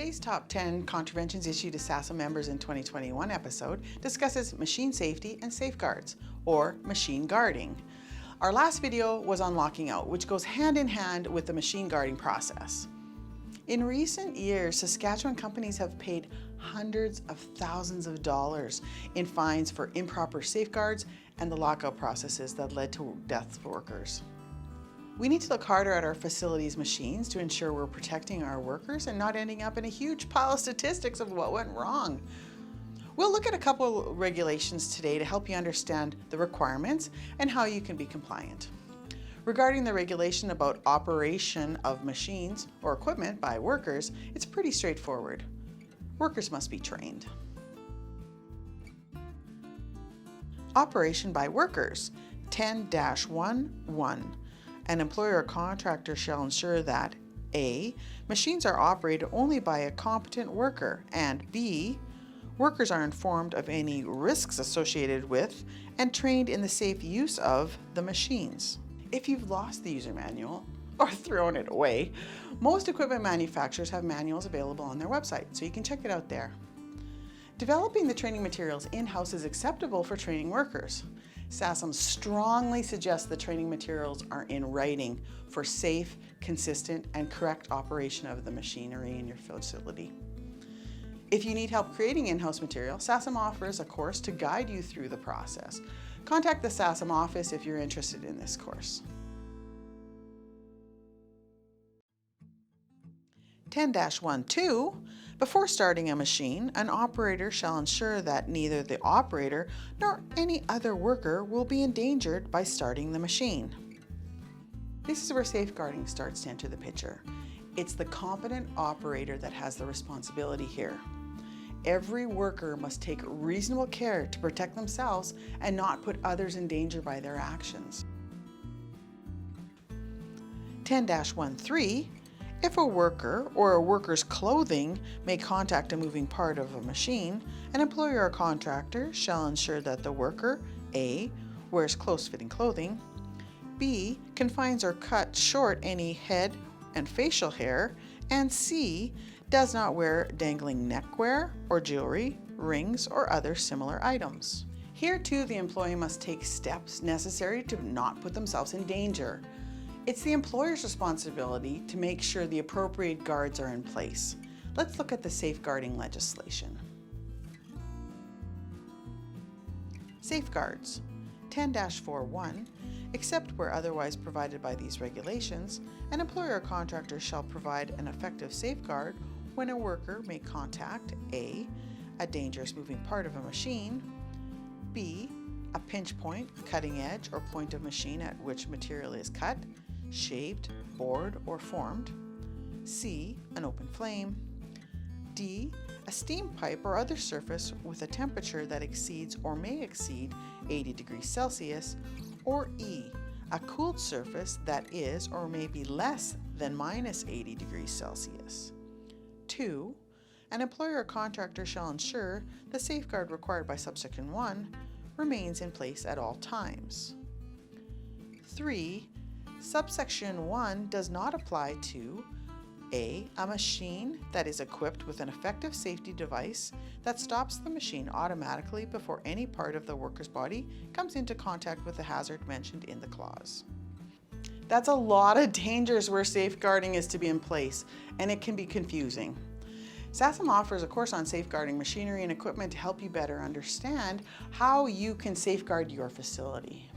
Today's Top 10 Contraventions issued to SASM members in 2021 episode discusses machine safety and safeguards, or machine guarding. Our last video was on locking out, which goes hand in hand with the machine guarding process. In recent years, Saskatchewan companies have paid hundreds of thousands of dollars in fines for improper safeguards and the lockout processes that led to deaths of workers. We need to look harder at our facilities' machines to ensure we're protecting our workers and not ending up in a huge pile of statistics of what went wrong. We'll look at a couple of regulations today to help you understand the requirements and how you can be compliant. Regarding the regulation about operation of machines or equipment by workers, it's pretty straightforward. Workers must be trained. Operation by workers, 10-1-1. An employer or contractor shall ensure that A. Machines are operated only by a competent worker, and B. Workers are informed of any risks associated with and trained in the safe use of the machines. If you've lost the user manual or thrown it away, most equipment manufacturers have manuals available on their website, so you can check it out there. Developing the training materials in-house is acceptable for training workers. SASM strongly suggests the training materials are in writing for safe, consistent, and correct operation of the machinery in your facility. If you need help creating in-house material, SASM offers a course to guide you through the process. Contact the SASM office if you're interested in this course. 10-1-2. Before starting a machine, an operator shall ensure that neither the operator nor any other worker will be endangered by starting the machine. This is where safeguarding starts to enter the picture. It's the competent operator that has the responsibility here. Every worker must take reasonable care to protect themselves and not put others in danger by their actions. 10-1-3. If a worker or a worker's clothing may contact a moving part of a machine, an employer or contractor shall ensure that the worker, A. wears close-fitting clothing, B. confines or cuts short any head and facial hair, and C. does not wear dangling neckwear or jewelry, rings, or other similar items. Here too, the employee must take steps necessary to not put themselves in danger. It's the employer's responsibility to make sure the appropriate guards are in place. Let's look at the safeguarding legislation. Safeguards. 10-4-1. Except where otherwise provided by these regulations, an employer or contractor shall provide an effective safeguard when a worker may contact A. a dangerous moving part of a machine, B. a pinch point, cutting edge, or point of machine at which material is cut, shaped, bored, or formed, C. an open flame, D. a steam pipe or other surface with a temperature that exceeds or may exceed 80 degrees Celsius, or E. a cooled surface that is or may be less than minus 80 degrees Celsius. 2. An employer or contractor shall ensure the safeguard required by subsection 1 remains in place at all times. 3. Subsection 1 does not apply to A. a machine that is equipped with an effective safety device that stops the machine automatically before any part of the worker's body comes into contact with the hazard mentioned in the clause. That's a lot of dangers where safeguarding is to be in place, and it can be confusing. SASM offers a course on safeguarding machinery and equipment to help you better understand how you can safeguard your facility.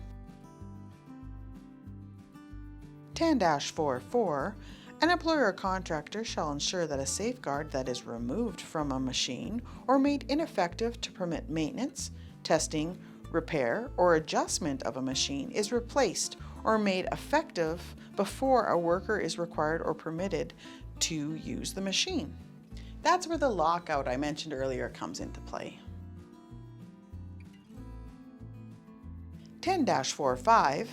10-4-4. An employer or contractor shall ensure that a safeguard that is removed from a machine or made ineffective to permit maintenance, testing, repair, or adjustment of a machine is replaced or made effective before a worker is required or permitted to use the machine. That's where the lockout I mentioned earlier comes into play. 10-4-5.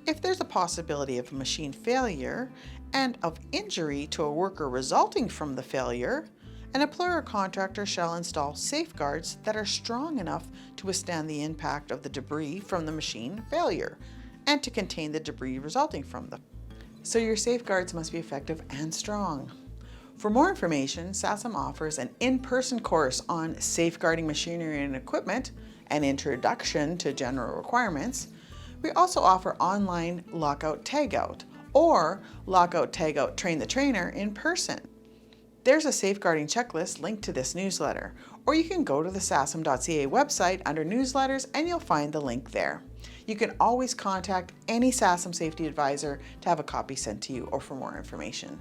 If there's a possibility of machine failure and of injury to a worker resulting from the failure, an employer or contractor shall install safeguards that are strong enough to withstand the impact of the debris from the machine failure and to contain the debris resulting from them. So your safeguards must be effective and strong. For more information, SASM offers an in-person course on safeguarding machinery and equipment, an introduction to general requirements. We also offer online lockout tagout or lockout tagout train the trainer in person. There's a safeguarding checklist linked to this newsletter, or you can go to the sasm.ca website under newsletters and you'll find the link there. You can always contact any SASM safety advisor to have a copy sent to you or for more information.